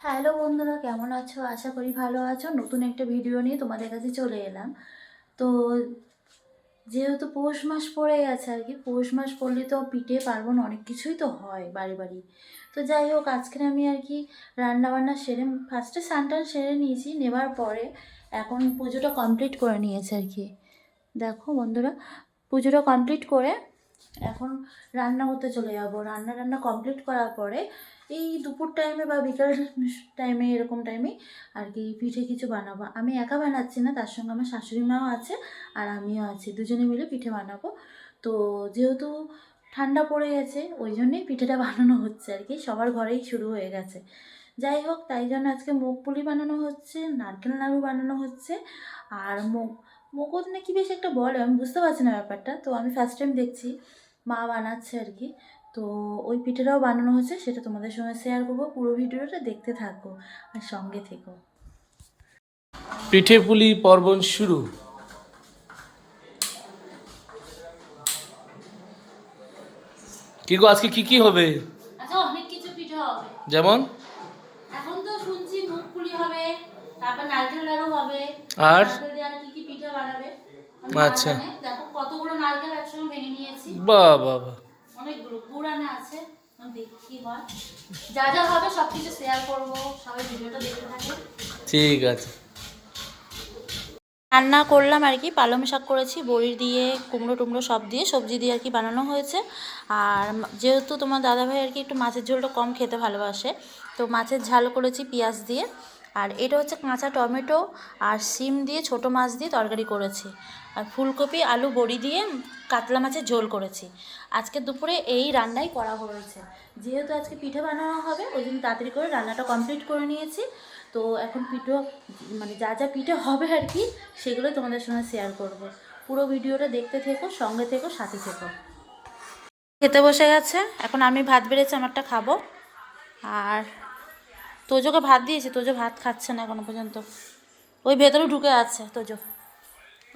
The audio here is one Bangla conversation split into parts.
হ্যালো বন্ধুরা, কেমন আছো? আশা করি ভালো আছো। নতুন একটা ভিডিও নিয়ে তোমাদের কাছে চলে এলাম। তো যেহেতু পৌষ মাস পড়ে গেছে আর কি, পৌষ মাস পড়লে তো পিঠে পার্বণ অনেক কিছুই তো হয় বাড়ি বাড়ি। তো যাই হোক, আজকে আমি আর কি রান্নাবান্না সেরে ফার্স্টে স্নান সেরে নিয়েছি, নেবার পরে এখন পুজোটা কমপ্লিট করে নিয়েছে আর কি। দেখো বন্ধুরা, পুজোটা কমপ্লিট করে এখন রান্না করতে চলে যাবো। রান্না কমপ্লিট করার পরে এই দুপুর টাইমে বা বিকাল টাইমে, এরকম টাইমে আর কি পিঠে কিছু বানাবো। আমি একা বানাচ্ছি না, তার সঙ্গে আমার শাশুড়ি মাও আছে আর আমিও আছি, দুজনে মিলে পিঠে বানাবো। তো যেহেতু ঠান্ডা পড়ে গেছে ওই জন্যেই পিঠেটা বানানো হচ্ছে আর কি, সবার ঘরেই শুরু হয়ে গেছে। যাই হোক, তাই জন্য আজকে মুগ পুলি বানানো হচ্ছে, নারকেল নাড়ু বানানো হচ্ছে, আর মুগত নাকি বেশ একটা বলে, আমি বুঝতে পারছি না ব্যাপারটা। তো আমি ফার্স্ট টাইম দেখছি মা বানাচ্ছে আর কি। তো ওই পিঠেটাও বানানো হচ্ছে, সেটা তোমাদের সঙ্গে শেয়ার করবো। পুরো ভিডিওটা দেখতে থাকো আর সঙ্গে থেকো। পিঠে পুলি পার্বণ শুরু। কি গো, আজকে কি কি হবে? আচ্ছা, অনেক কিছু পিঠে হবে। যেমন? এখন তো শুনছি মুগ পুলি হবে, তারপর নারকেল নাড়ু হবে, আর নারকেল দিয়ে আর কি কি পিঠে বানাবে মা আচ্ছা, জানে। দেখো কতগুলো নারকেল একসঙ্গে ভেঙে নিয়েছি, বাহ বাহ বাহ, অনেকগুলো গুড় আনা আছে। দেখি কি হয়, যা যা হবে সব কিছু শেয়ার করবো, সবাই ভিডিওটা দেখতে থাকে। ঠিক আছে। রান্না করলাম আর কি, পালং শাক করেছি বড়ি দিয়ে, কুমড়ো টুমড়ো সব দিয়ে, সবজি দিয়ে আর কি বানানো হয়েছে। আর যেহেতু তোমার দাদাভাই আর কি একটু মাছের ঝোলটা কম খেতে ভালোবাসে, তো মাছের ঝাল করেছি পেঁয়াজ দিয়ে। আর এটা হচ্ছে কাঁচা টমেটো আর শিম দিয়ে ছোটো মাছ দিয়ে তরকারি করেছি। আর ফুলকপি আলু বড়ি দিয়ে কাতলা মাছের ঝোল করেছি। আজকে দুপুরে এই রান্নাই করা হয়েছে। যেহেতু আজকে পিঠে বানানো হবে ওই জন্য তাড়াতাড়ি করে রান্নাটা কমপ্লিট করে নিয়েছি। তো এখন পিঠে মানে যা যা পিঠে হবে আর কি, সেগুলো তোমাদের সঙ্গে শেয়ার করব। পুরো ভিডিওটা দেখতে থেকো, সঙ্গে থেকো, সাথে থেকো। খেতে বসে গেছে, এখন আমি ভাত বেড়েছি, আমারটা খাবো। আর তোজোকে ভাত দিয়েছি, তোজো ভাত খাচ্ছে না এখনো পর্যন্ত, ওই ভেতরে ঢুকে আছে তোজো।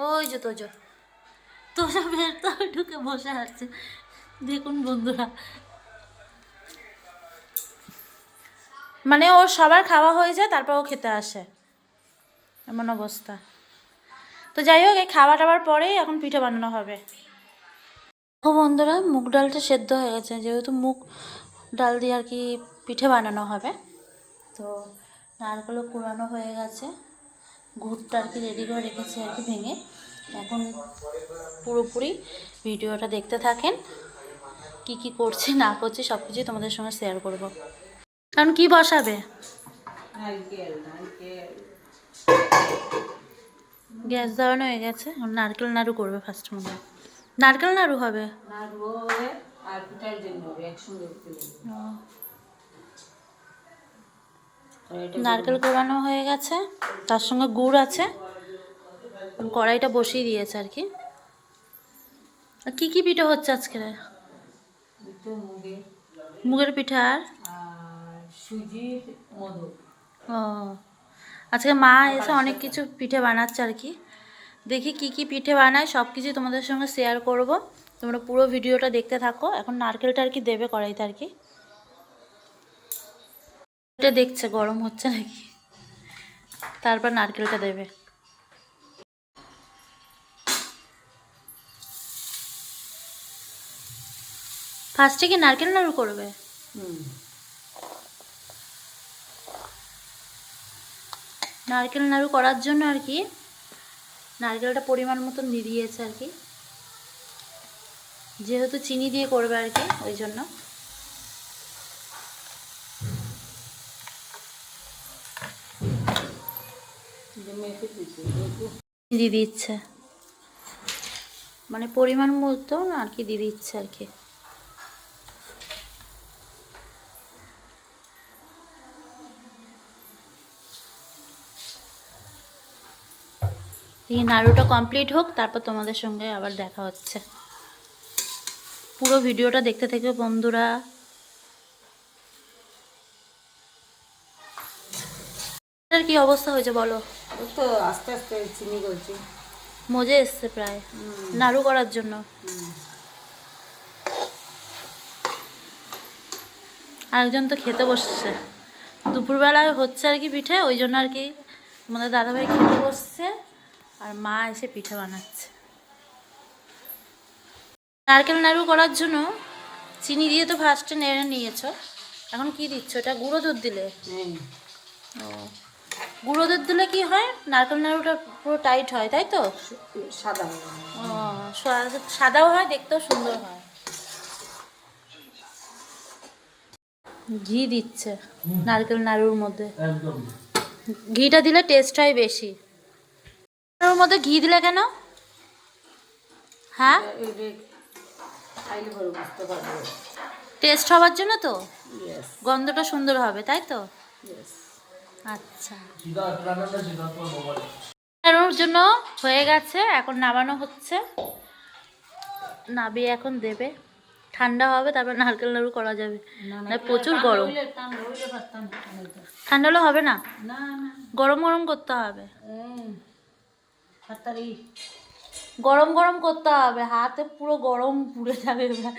ওই যে তোজো, তোজো ভেতরে ঢুকে বসে আছে, দেখুন বন্ধুরা। মানে ওর সবার খাওয়া হয়ে যায় তারপর ও খেতে আসে, এমন অবস্থা। তো যাই হোক, এই খাওয়া টাওয়ার পরেই এখন পিঠে বানানো হবে। ও বন্ধুরা, মুগ ডালটা সেদ্ধ হয়ে গেছে, যেহেতু মুগ ডাল দিয়ে আর কি পিঠে বানানো হবে। তো নারকেলও কুড়ানো হয়ে গেছে, গুড়টা আর কি রেডি করে রেখেছি আর কি ভেঙে। এখন পুরোপুরি ভিডিওটা দেখতে থাকেন, কি কি করছি না করছি সব কিছুই তোমাদের সঙ্গে শেয়ার করব। কারণ কি বসাবে? গ্যাস দেওয়ানো হয়ে গেছে, নারকেল নাড়ু করবে ফার্স্ট মনে হয়। নারকেল নাড়ু হবে, নারকেল কোড়ানো হয়ে গেছে, তার সঙ্গে গুড় আছে, কড়াইটা বসিয়ে দিয়েছে আর কি। আর কি কি পিঠে হচ্ছে আজকে? মুগের পিঠা আর সুজির মোদক। ও, আজকে মা এসে অনেক কিছু পিঠে বানাচ্ছে আর কি। দেখি কি কি পিঠে বানায়, সব কিছুই তোমাদের সঙ্গে শেয়ার করব। তোমরা পুরো ভিডিওটা দেখতে থাকো। এখন নারকেলটা আর কি দেবে কড়াইতে আর কি, এটা দেখছে গরম হচ্ছে নাকি, তারপর নারকেলটা দেবে। ফার্স্টে কি নারকেল নাড়ু করবে? নারকেল নাড়ু করার জন্য আর কি নারকেলটা পরিমাণ মতন দিয়ে দিয়েছে আর কি, যেহেতু চিনি দিয়ে করবে আর কি ওই জন্য। দিয়ে দিচ্ছে, মানে পরিমাণ মতন আর কি দিয়ে দিচ্ছে আর কি। এই নাড়ুটা কমপ্লিট হোক, তারপর তোমাদের সঙ্গে আবার দেখা হচ্ছে। পুরো ভিডিওটা দেখতে থেকো বন্ধুরা। এটার কি অবস্থা হয়েছে বলো? তো আস্তে আস্তে চিনি করছি, মজে এসছে প্রায় নাড়ু করার জন্য। আরেকজন তো খেতে বসছে, দুপুরবেলায় হচ্ছে আর কি পিঠে, ওই জন্য আর কি আমাদের দাদাভাই খেতে বসছে আর মা এসে পিঠে বানাচ্ছে। নারকেল নাড়ু করার জন্য চিনি দিয়ে তো ফার্স্টে নেড়ে নিয়েছো, এখন কি দিচ্ছ? এটা গুঁড়ো দুধ দিলে? ও, গুঁড়ো দুধ দিলে কি হয়, নারকেল নাড়ুটা পুরো টাইট হয়, তাই তো? সাদা ও, সাদাও হয়, দেখতেও সুন্দর হয়। ঘি দিচ্ছে নারকেল নাড়ুর মধ্যে, একদম। ঘিটা দিলে টেস্ট হয় বেশি। নাড়ুর মধ্যে ঘি দিলে কেন? হ্যাঁ, খাইলে পরে বুঝতে পারবে। টেস্ট হওয়ার জন্য তো, ইয়েস গন্ধটা সুন্দর হবে, তাই তো? ইয়েস। আচ্ছা, সিধা রান্নাটা সিধা তোমার মোবাইল। নাড়ুর জন্য হয়ে গেছে, এখন নামানো হচ্ছে। নাবিয়ে এখন দেবে, ঠান্ডা হবে তারপর নারকেল নাড়ু করা যাবে। না প্রচুর গরম, ঠান্ডা হলে হবে না, না না গরম গরম করতে হবে, তাড়াতাড়ি গরম গরম করতে হবে, হাতে পুরো গরম পুড়ে যাবে এবার।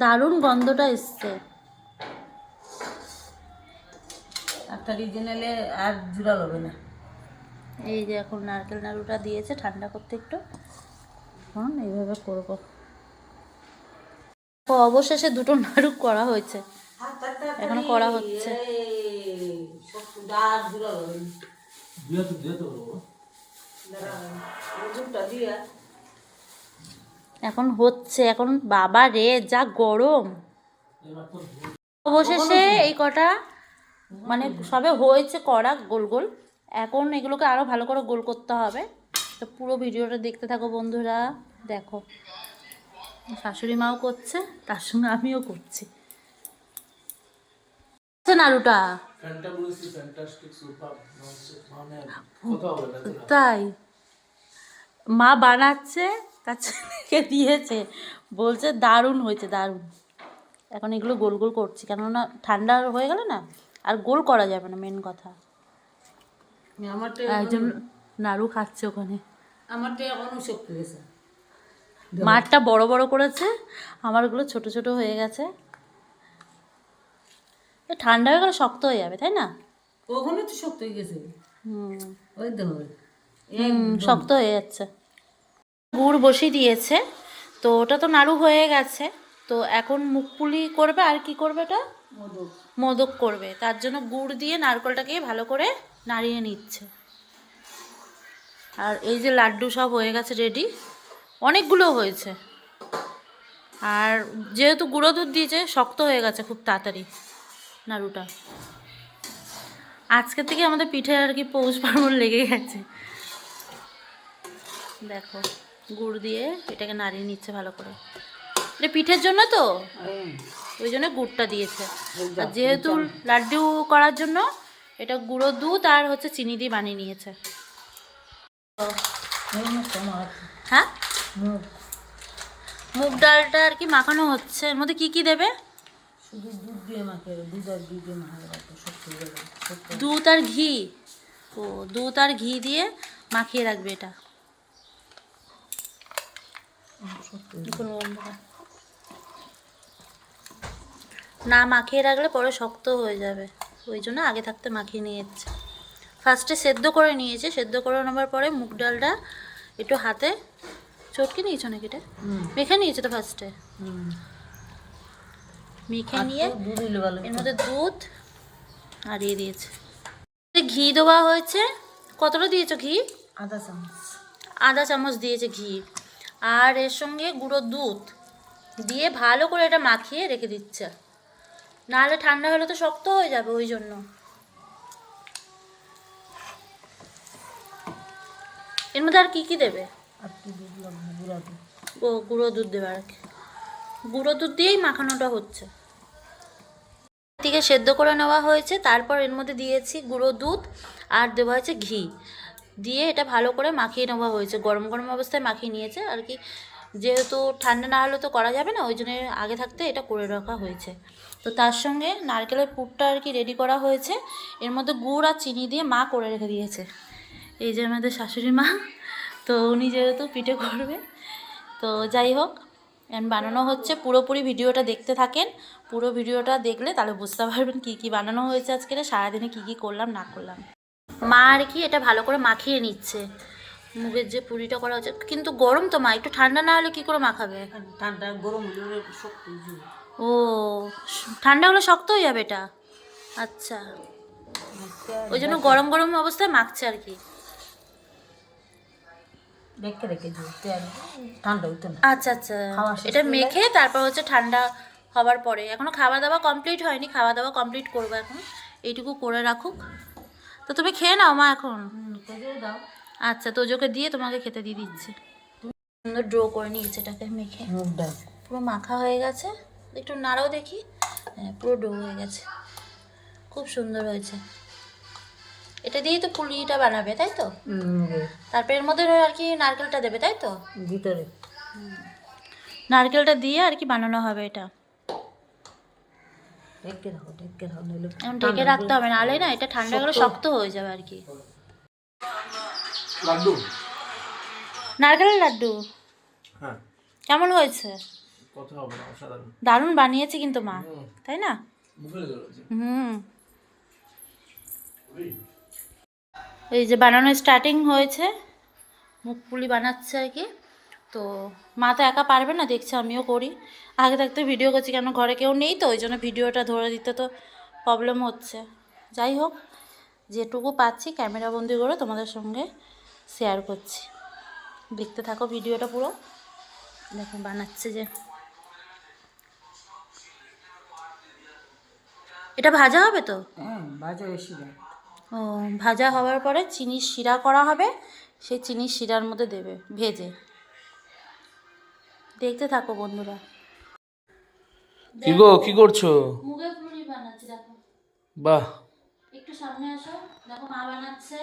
দারুণ গন্ধটা এসছে। তাড়াতাড়ি জেনেলে আর জুড়াল হবে না। এই যে এখন নারকেল নাড়ুটা দিয়েছে ঠান্ডা করতে একটু, এখন এইভাবে করবো। তো অবশেষে দুটো নাড়ু করা হয়েছে, এখনো করা হচ্ছে। আর জুড়াল হবে না। দিয়ে তো বাবা। দুধটা দিয়ে এখন হচ্ছে, এখন বাবা রে যা গরম। এবার তো অবশেষে এই কটা মানে সবে হয়েছে করা গোল গোল, এখন এগুলোকে আরো ভালো করে গোল করতে হবে। তো পুরো ভিডিওটা দেখতে থাকো বন্ধুরা, দেখো শাশুড়ি মাও করছে, তার সঙ্গে আমিও করছি। নাড়ুটা ফ্যান্টাবুলাসলি ফ্যান্টাস্টিক সুপার মানে কোথাও হবে না। তাই মা বানাচ্ছে, তার ছেলেকে দিয়েছে, বলছে দারুণ হয়েছে দারুণ। এখন এগুলো গোল গোল করছি, কেননা ঠান্ডা হয়ে গেলে না আর গোল করা যাবে না, মেন কথা। আমারটা একজন নাড়ু খাচ্ছে ওখানে, আমারটা এখনো শক্তি গেছে। মাঠটা বড় বড় করেছে, আমারগুলো ছোট ছোট হয়ে গেছে। এ ঠান্ডা হয়ে গেলে শক্ত হয়ে যাবে, তাই না? ওখানে তো শক্ত হয়ে গেছে। হুম, ওই দেখো শক্ত হয়ে যাচ্ছে। গুড় বসিয়ে দিয়েছে, তো ওটা তো নাড়ু হয়ে গেছে। তো এখন মুখপুলি করবে, আর কি করবে, এটা মোদক। মোদক করবে। তার জন্য গুড় দিয়ে নারকেলটাকে ভালো করে নাড়িয়ে নিচ্ছে। আর এই যে লাড্ডু সব হয়ে গেছে রেডি, অনেকগুলো হয়েছে। আর যেহেতু গুঁড়ো দুধ দিয়েছে, শক্ত হয়ে গেছে খুব তাড়াতাড়ি নাড়ুটা। আজকে থেকে আমাদের পিঠে আর কি পৌষ পার্বণ লেগে গেছে। দেখো গুড় দিয়ে এটাকে নাড়িয়ে নিচ্ছে ভালো করে, এটা পিঠের জন্য তো, ওই জন্য গুড়টা দিয়েছে। আর যেহেতু লাড্ডু করার জন্য এটা গুঁড়ো দুধ আর হচ্ছে চিনি দিয়ে বানিয়ে নিয়েছে। হ্যাঁ, মুগ ডালটা আর কি মাখানো হচ্ছে। এর মধ্যে কি কি দেবে? শুধু দুধ দিয়ে মাখে, দুধ আর ঘি দিয়ে মাখে, শক্তি হয়ে যাবে। দুধ আর ঘি। ও, দুধ আর ঘি দিয়ে মাখিয়ে রাখবে এটা। না মাখিয়ে রাখলে পরে শক্ত হয়ে যাবে, ওই জন্য আগে থাকতে মাখিয়ে নিয়েছে। ফার্স্টে সেদ্ধ করে নিয়েছে, সেদ্ধ করে নেবার পরে মুগ ডালটা একটু হাতে চটকে নিয়েছো নাকি, এটা মেখে নিয়েছে তো ফার্স্টে। মেখে নিয়ে এর মধ্যে দুধ আর দিয়ে দিয়েছে, ঘি দেওয়া হয়েছে। কতটা দিয়েছো ঘি? আধা চামচ। আধা চামচ দিয়েছে ঘি, আর এর সঙ্গে গুঁড়ো দুধ দিয়ে ভালো করে এটা মাখিয়ে রেখে দিচ্ছে, নাহলে ঠান্ডা হলে তো শক্ত হয়ে যাবে, ওই জন্য। এর মধ্যে আর কি কি দেবে? আর কি দুধ লাগবে? গুঁড়া দুধ। ও, গুঁড়ো দুধ দেবে আর কি, গুঁড়ো দুধ দিয়েই মাখানোটা হচ্ছে। থেকে সেদ্ধ করে নেওয়া হয়েছে, তারপর এর মধ্যে দিয়েছি গুঁড়ো দুধ আর দেওয়া হয়েছে ঘি, দিয়ে এটা ভালো করে মাখিয়ে নেওয়া হয়েছে। গরম গরম অবস্থায় মাখিয়ে নিয়েছে আর কি, যেহেতু ঠান্ডা না হলে তো করা যাবে না, ওই জন্য আগে থাকতে এটা করে রাখা হয়েছে। তো তার সঙ্গে নারকেলের পুরটা আর কি রেডি করা হয়েছে, এর মধ্যে গুড় আর চিনি দিয়ে মা করে রেখে দিয়েছে। এই যে আমাদের শাশুড়ি মা, তো উনি যেহেতু পিঠে করবে, তো যাই হোক এখন বানানো হচ্ছে, পুরোপুরি ভিডিওটা দেখতে থাকেন। পুরো ভিডিওটা দেখলে তাহলে বুঝতে পারবেন কী কী বানানো হয়েছে আজকে, সারাদিনে কী কী করলাম না করলাম। মা আর কি এটা ভালো করে মাখিয়ে নিচ্ছে, মুগের যে পুরিটা করা হচ্ছে। কিন্তু গরম তো মা, একটু ঠান্ডা না হলে কী করে মাখাবে? ঠান্ডা গরম হলে শক্ত হয়ে যাবে। ও, ঠান্ডা হলে শক্ত হয়ে যাবে এটা। আচ্ছা, ওই জন্য গরম গরম অবস্থায় মাখছে আর কি। রেখে রেখে দিই তেল ঠান্ডা হইতো না। আচ্ছা আচ্ছা, খাওয়া শেষ এটা করলে? মেখে তারপর হচ্ছে ঠান্ডা হওয়ার পরে। এখনো খাওয়া দাওয়া কমপ্লিট হয়নি, খাওয়া দাওয়া কমপ্লিট করবো এখন। এইটুকু করে রাখুক। তো তুমি খেয়ে নাও মা এখন। তেজও দাও। আচ্ছা, তোজোকে দিয়ে তোমাকে খেতে দিয়ে দিচ্ছি। সুন্দর ড্রো করে নিয়েছে এটাকে মেখে, মুগ ডাল পুরো মাখা হয়ে গেছে। একটু নাড়াও দেখি। হ্যাঁ, পুরো ডো হয়ে গেছে, খুব সুন্দর হয়েছে। এটা দিয়েই তো পুলিটা বানাবে তাই তো? মুগের তারপর এর মধ্যে আর কি নারকেলটা দেবে তাই তো? ভিতরে নারকেলটা দিয়ে আর কি বানানো হবে এটা। ঢেকে দাও নইলে এখন ঢেকে রাখতে হবে, নাহলে না এটা ঠান্ডা গেলে শক্ত হয়ে যাবে আর কি। লাড্ডু। নারকেলের লাড্ডু হ্যাঁ, কেমন হয়েছে? কথা হবে না, অসাধারণ। দারুণ বানিয়েছে কিন্তু মা, তাই না? মুখে লেগে রয়েছে। হুম, এই যে বানানো স্টার্টিং হয়েছে, মুখ পুলি বানাচ্ছে আর কি। তো মা তো একা পারবে না, দেখছে আমিও করি। আগে থাকতে ভিডিও করছি, কেন ঘরে কেউ নেই তো, ওই জন্য ভিডিওটা ধরে দিতে তো প্রবলেম হচ্ছে। যাই হোক, যেটুকু পাচ্ছি ক্যামেরা বন্দি করে তোমাদের সঙ্গে শেয়ার করছি। দেখতে থাকো ভিডিওটা পুরো। দেখো বানাচ্ছে যে, এটা ভাজা হবে তো? হ্যাঁ ভাজা বেশি দেয়। ও, ভাজা হওয়ার পরে চিনির শিরা করা হবে, সেই চিনির শিরার মধ্যে দেবে ভেজে। দেখতে থাকো বন্ধুরা। কি গো, কি করছো? মুগের পুরি বানাচ্ছি দেখো। বাহ, একটু সামনে আসো, দেখো মা বানাচ্ছে,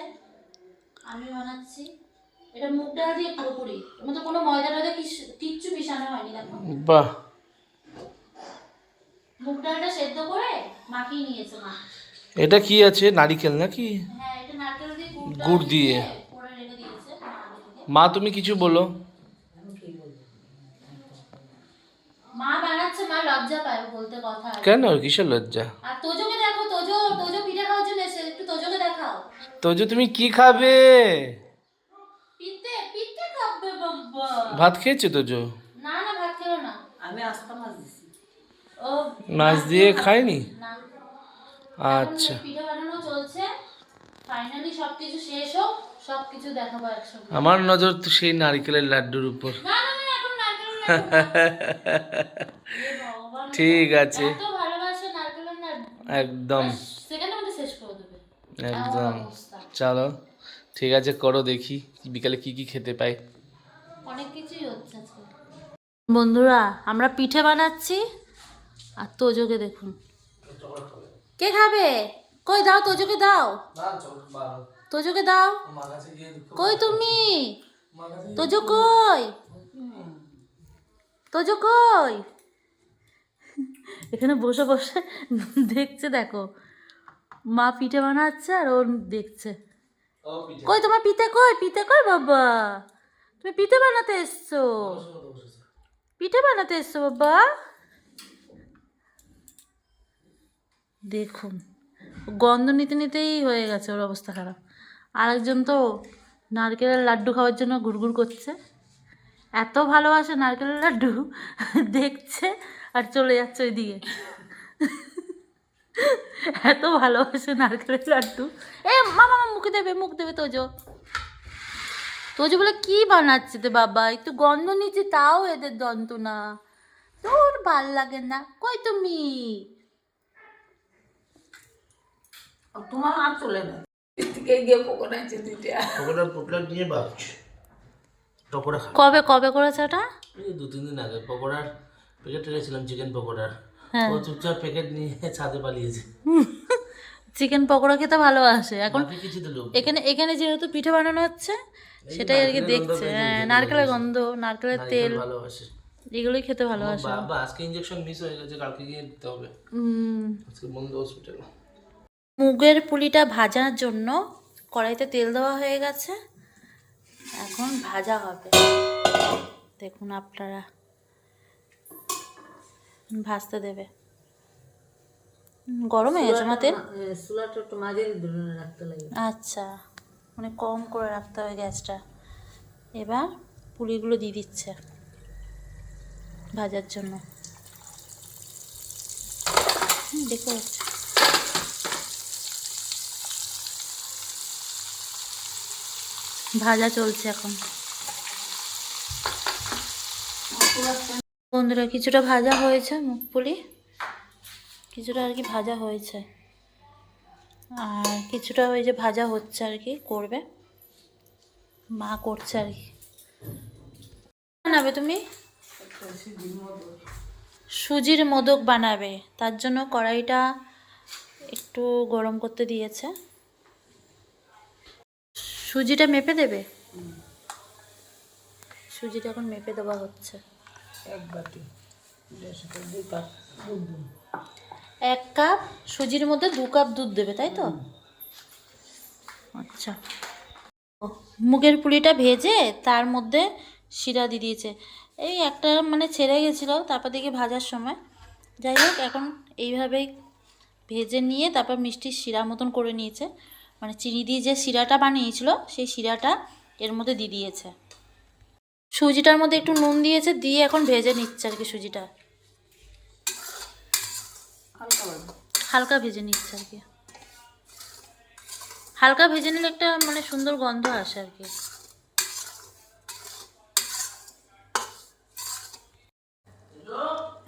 আমি বানাচ্ছি। এটা মুগ ডাল দিয়ে পুরোপুরি, এর মধ্যে কোনো ময়দা টয়দা কিচ্ছু মিশানো হয়নি। দেখো বাহ। মুগ ডালটা সেদ্ধ করে মাখিয়ে নিয়েছে মা। এটা কি আছে, নারিকেল নাকি? হ্যাঁ, এটা নারকেল দিয়ে গুড় দিয়ে করে রেখে দিয়েছে মা আগে থেকে। মা তুমি কিছু বলো। মা বানাচ্ছে, মা লজ্জা পায় বলতে কথা। কেন, কিসের লজ্জা? আর তোজোকে দেখো, তোজো পিঠে খাওয়ার জন্য এসে, একটু তোজোকে দেখাও। তো যে তুমি কি খাবে? পিঠে পিঠে খাবে বাবা। ভাত খেয়েছো তো যে? না না, ভাত খেলো না। আমি আস্তা মাছ দিছি। ও, মাছ দিয়ে খায়নি? না। আচ্ছা, এখন পিঠে বানানো চলছে, ফাইনালি সবকিছু শেষ হোক, সবকিছু দেখাবো একসঙ্গে। আমার নজর তো সেই নারকেলের লাড্ডুর উপর। না না না, এখন নারকেলের লাড্ডু না। এ ভগবান, ঠিক আছে, এত ভালোবাসে নারকেলের লাড্ডু, একদম সেকেন্ডের মধ্যে শেষ করে দেবে। একদম। এমন অবস্থা। চলো ঠিক আছে, করো দেখি বিকালে কি কি খেতে পাই। অনেক কিছুই হচ্ছে আজকে। বন্ধুরা, আমরা পিঠে বানাচ্ছি, আর তোজোকে দেখুন। কে খাবে? কই দাও, তোজোকে দাও, তোজোকে দাও। কই তুমি? তোজো কই? তোজো কই? এখানে বসে বসে দেখছে, দেখো মা পিঠে বানাচ্ছে আর ওর দেখছে। কই তোমার পিঠে কই? পিঠে কই বাবা? তুমি পিঠে বানাতে এসছো? পিঠে বানাতে এসছো বাবা? দেখুন, গন্ধ নিতে নিতেই হয়ে গেছে ওর অবস্থা খারাপ। আরেকজন তো নারকেলের লাড্ডু খাওয়ার জন্য ঘুরঘুর করছে। এত ভালোবাসে নারকেলের লাড্ডু, দেখছে আর চলে যাচ্ছে ওইদিকে। এত ভালোবাসে নারকেলের লাড্ডু। এ মামা, মুখে দেবে, মুখ দেবে তোজো। তোজো বলে কি বানাচ্ছে তো বাবা, একটু গন্ধ নিচ্ছে তাও এদের দন্ত না। তোর ভাল লাগে না। কই তুমি? তোমার আর চলে না। থেকে গিয়ে পকোড়া আছে দুইটা। পকোড়া নিয়ে ভাবছি পকোড়া খাবো। কবে কবে করেছে ওটা? এই 2-3 দিন আগে পকোড়ার প্যাকেট রেখেছিলাম, চিকেন পকোড়ার। হ্যাঁ, ও চুপচাপ প্যাকেট নিয়ে ছাদে পালিয়েছে। চিকেন পকোড়া খেতে ভালোবাসে এখন। বাকি কিছু তো লোক এখানে এখানে যেহেতু পিঠে বানানো হচ্ছে, সেটাই আর কি দেখছে। হ্যাঁ, নারকেলের গন্ধ, নারকেলের তেল, ভালোবাসে। এগুলোই খেতে ভালোবাসে। বাবা আজকে ইনজেকশন মিস হয়ে গেছে, কালকে গিয়ে দিতে হবে। আজকে বন্ধ হসপিটাল। মুগের পুলিটা ভাজার জন্য কড়াইতে তেল দেওয়া হয়ে গেছে, এখন ভাজা হবে। দেখুন আপনারা, ভাজতে দেবে। গরম হয়ে গেছে আমার তেল। চুলাটা একটু মাঝারি ধরনের রাখতে লাগে। আচ্ছা, মানে কম করে রাখতে হবে গ্যাসটা। এবার পুলিগুলো দিয়ে দিচ্ছে ভাজার জন্য। দেখো ভাজা চলছে এখন। বন্ধুরা কিছুটা ভাজা হয়েছে মুগপুলি, কিছুটা আর কি ভাজা হয়েছে, আর কিছুটা ওই যে ভাজা হচ্ছে আর কি, করবে মা, করছে আর কি। বানাবে তুমি সুজির মোদক বানাবে, তার জন্য কড়াইটা একটু গরম করতে দিয়েছে। সুজিটা মেপে দেবে, সুজিটা এখন মেপে দেওয়া হচ্ছে। 1 বাটি, 2 কাপ দুধ দিন। 1 কাপ সুজির মধ্যে 2 কাপ দুধ দেবে, তাই তো? আচ্ছা, মুগের পুলিটা ভেজে তার মধ্যে শিরা দিয়ে দিয়েছে। এই একটা মানে ছেড়ে গেছিলো, তারপর দেখি ভাজার সময়। যাই হোক, এখন এইভাবেই ভেজে নিয়ে তারপর মিষ্টির শিরা মতন করে নিয়েছে, মানে চিনি দিয়ে যে শিরাটা বানিয়েছিল সেই শিরাটা এর মধ্যে দিয়ে দিয়েছে। সুজিটার মধ্যে একটু নুন দিয়েছে, দিয়ে এখন ভেজে নিচ্ছে আর কি সুজিটা, হালকা ভেজে নিচ্ছে আর কি। হালকা ভেজে নিলে একটা মানে সুন্দর গন্ধ আসে আর কি।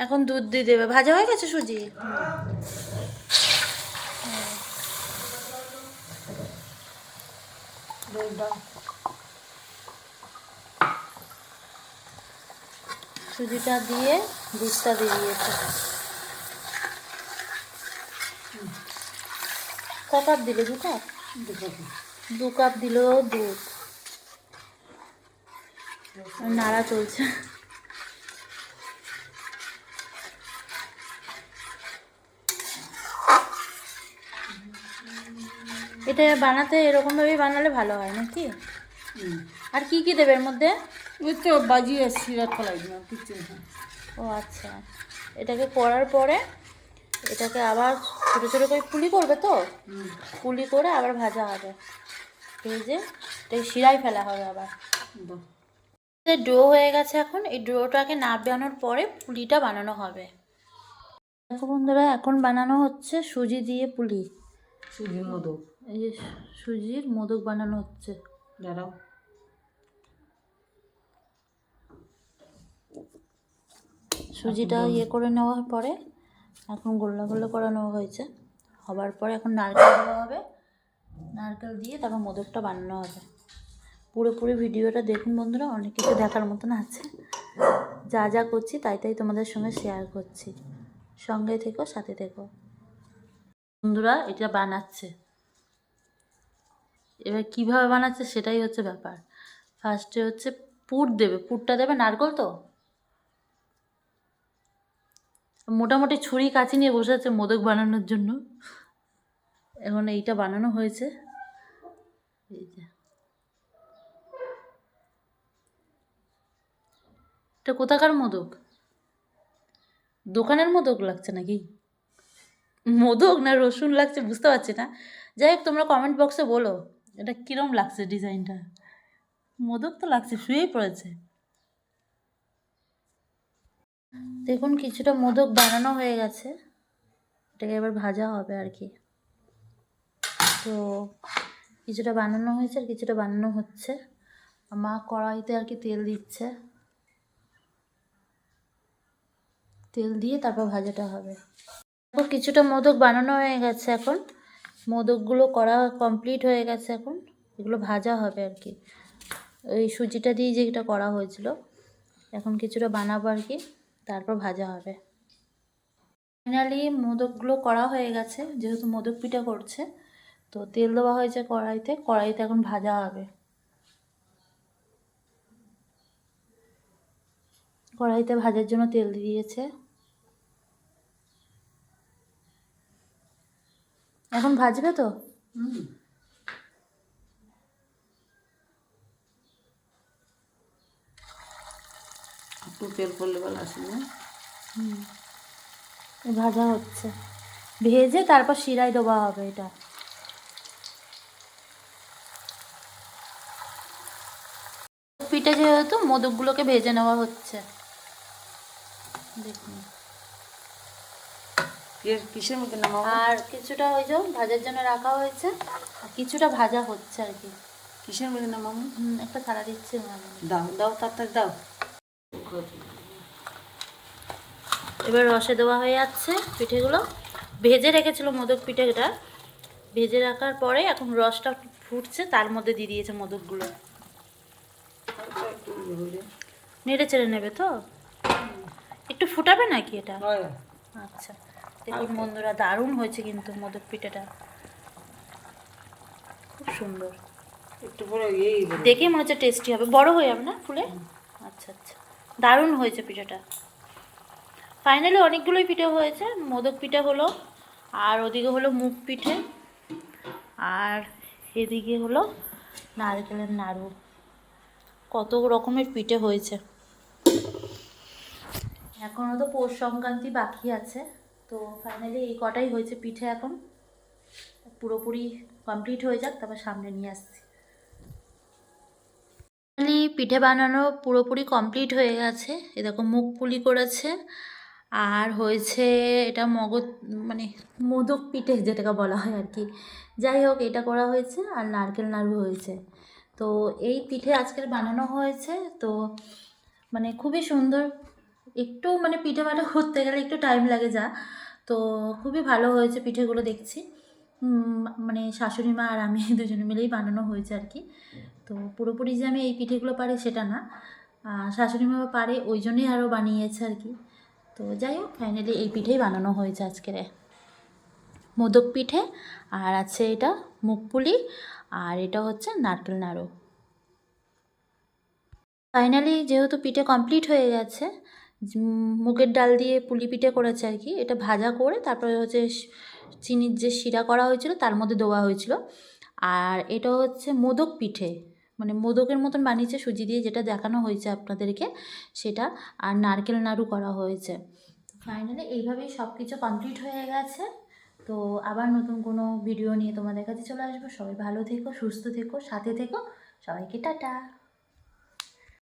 এখন দুধ দিয়ে দেবে। ভাজা হয়ে গেছে সুজি? সুজিটা দিয়ে দুধটা দিয়ে দিয়েছে। ক কাপ দিলে? 2 কাপ? 2 কাপ দিল দুধ। নাড়া চলছে। এটা বানাতে এরকমভাবেই বানালে ভালো হয় নাকি? আর কি কি দেবে এর মধ্যে? ওই তো বাজিয়ে শিরা ফলাই না কিছু না। ও আচ্ছা, এটাকে করার পরে এটাকে আবার ছোটো ছোটো করে পুলি করবে তো? পুলি করে আবার ভাজা হবে, ভেজে এটাকে শিরায় ফেলা হবে আবার। ডো হয়ে গেছে। এখন এই ডোটাকে নাবানোর পরে পুলিটা বানানো হবে। দেখো বন্ধুরা, এখন বানানো হচ্ছে সুজি দিয়ে পুলি। সুজির মোদক। এই যে সুজির মোদক বানানো হচ্ছে। দাঁড়াও, সুজিটা ইয়ে করে নেওয়ার পরে এখন গোল্লা গোল্লা করা নেওয়া হয়েছে, হবার পরে এখন নারকেল দেওয়া হবে। নারকেল দিয়ে তারপর মোদকটা বানানো হবে। পুরোপুরি ভিডিওটা দেখুন বন্ধুরা, অনেক কিছু দেখার মতন আছে। যা যা করছি তাই তাই তোমাদের সঙ্গে শেয়ার করছি। সঙ্গে থেকো, সাথে থেকো। বন্ধুরা এটা বানাচ্ছে, এবার কিভাবে বানাচ্ছে সেটাই হচ্ছে ব্যাপার। ফার্স্টে হচ্ছে পুর দেবে, পুরটা দেবে নারকেল তো। মোটামুটি ছুরি কাঁচি নিয়ে বসে আছে মোদক বানানোর জন্য। এখন এইটা বানানো হয়েছে, এই যে এটা কোথাকার মোদক? দোকানের মোদক লাগছে নাকি? মোদক না রসুন লাগছে বুঝতে পারছি না। যাই হোক, তোমরা কমেন্ট বক্সে বলো এটা কীরকম লাগছে ডিজাইনটা। মোদক তো লাগছে, শুয়েই পড়েছে। দেখুন কিছুটা মোদক বানানো হয়ে গেছে, এটাকে এবার ভাজা হবে আর কি। তো কিছুটা বানানো হয়েছে আর কিছুটা বানানো হচ্ছে। মা কড়াইতে আর কি তেল দিচ্ছে, তেল দিয়ে তারপর ভাজাটা হবে। কিছুটা মোদক বানানো হয়ে গেছে, এখন মোদকগুলো করা কমপ্লিট হয়ে গেছে। এখন এগুলো ভাজা হবে আর কি, ওই সুজিটা দিয়ে যেটা করা হয়েছিল। এখন কিছুটা বানাবো আর কি, তারপর ভাজা হবে। ফাইনালি মোদকগুলো করা হয়ে গেছে, যেহেতু মোদক পিঠা করছে তো তেল দেওয়া হয়েছে কড়াইতে। কড়াইতে এখন ভাজা হবে। কড়াইতে ভাজার জন্য তেল দিয়েছে। এখন ভাজবে তো? একটু তেল পড়লে ভালো আসে না? ভাজা হচ্ছে, ভেজে তারপর শিরায় দেওয়া হবে এটা। পিঠে যেহেতু মোদকগুলোকে ভেজে নেওয়া হচ্ছে, দেখুন। কিসের মধ্যে নামাবো? আর কিছুটা ওই যে ভাজার জন্য রাখা হয়েছে, আর কিছুটা ভাজা হচ্ছে আর কি। কিসের মধ্যে নামাবো? একটা থালা দিচ্ছি মামা। দাও দাও, তাড়াতাড়ি দাও। এবার রসে দেওয়া হয়ে যাচ্ছে পিঠেগুলো। ভেজে রেখেছিল মোদক পিঠেটা, ভেজে রাখার পরে এখন রসটা ফুটছে, তার মধ্যে দিয়ে দিয়েছে মোদকগুলো। নেড়ে চেড়ে নেবে তো, একটু ফুটাবে নাকি এটা? হয়। আচ্ছা, দেখুন বন্ধুরা, দারুণ হয়েছে কিন্তু মোদক পিঠেটা, খুব সুন্দর। একটু পরে এই দেখে মনে হচ্ছে টেস্টি হবে, বড় হয়ে যাবে না ফুলে? আচ্ছা আচ্ছা, দারুণ হয়েছে পিঠেটা। ফাইনালি অনেকগুলোই পিঠে হয়েছে, মোদক পিঠে হলো, আর ওদিকে হলো মুগ পিঠে, আর এদিকে হলো নারকেলের নাড়ু। কত রকমের পিঠে হয়েছে। এখনও তো পৌষ সংক্রান্তি বাকি আছে, তো ফাইনালি এই কটাই হয়েছে পিঠে। এখন পুরোপুরি কমপ্লিট হয়ে যাক, তারপর সামনে নিয়ে আসছি। ফাইনালি পিঠে বানানো পুরোপুরি কমপ্লিট হয়ে গেছে। এরকম মুগ পুলি করেছে, আর হয়েছে এটা মগজ মানে মোদক পিঠে যেটাকে বলা হয় আর কি। যাই হোক, এটা করা হয়েছে, আর নারকেল নাড়ু হয়েছে। তো এই পিঠে আজকের বানানো হয়েছে। তো মানে খুবই সুন্দর। একটু মানে পিঠে বাটা করতে গেলে একটু টাইম লাগে যা, তো খুবই ভালো হয়েছে পিঠেগুলো দেখছি। মানে শাশুড়ি মা আর আমি দুজনে মিলেই বানানো হয়েছে আর কি। তো পুরোপুরি যে আমি এই পিঠেগুলো পারি সেটা না, শাশুড়ি মা পারে ওই জন্যই আরও বানিয়েছে আর কি। তো যাই হোক, ফাইনালি এই পিঠেই বানানো হয়েছে আজকের, মোদক পিঠে। আর আছে এটা মুগপুলি, আর এটা হচ্ছে নারকেল নাড়ু। ফাইনালি যেহেতু পিঠে কমপ্লিট হয়ে গেছে, মুগের ডাল দিয়ে পুলি পিঠে করেছে আর কি। এটা ভাজা করে তারপরে হচ্ছে চিনির যে শিরা করা হয়েছিল তার মধ্যে দেওয়া হয়েছিল। আর এটা হচ্ছে মোদক পিঠে, মানে মোদকের মতন বানিয়েছে সুজি দিয়ে, যেটা দেখানো হয়েছে আপনাদেরকে সেটা। আর নারকেল নাড়ু করা হয়েছে। ফাইনালি এইভাবেই সব কিছু কমপ্লিট হয়ে গেছে। তো আবার নতুন কোনো ভিডিও নিয়ে তোমাদের কাছে চলে আসবো। সবাই ভালো থেকো, সুস্থ থেকো, সাথে থেকো। সবাইকে টাটা।